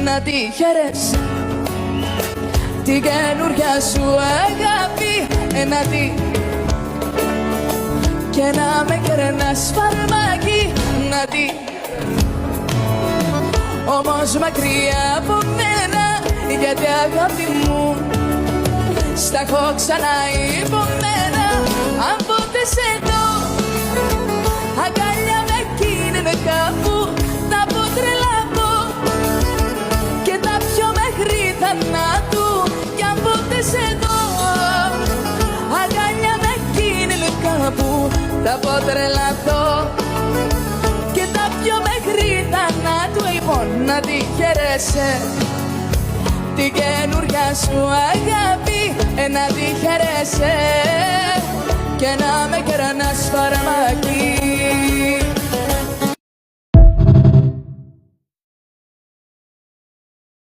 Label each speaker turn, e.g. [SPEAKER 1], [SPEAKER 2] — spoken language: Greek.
[SPEAKER 1] να τη χαίρεσαι την καινούρια σου αγάπη, να τη και να με κερνάς φαρμάκι, να τη όμως μακριά από μένα, γιατί αγάπη μου στα έχω ξανά υπομένα. Αν ποτέ σε δω αγκαλιά με εκείνη κάπου, θα αποτρελαθώ και τα πιο μέχρι θανάτου. Κι αν ποτέ σε δω αγκαλιά με εκείνη κάπου, θα αποτρελαθώ και τα πιο μέχρι θανάτου. Λοιπόν, να τη χαίρεσαι την καινούρια σου αγάπη, να τη χαίρεσαι και να με κερνάς φαρμάκι.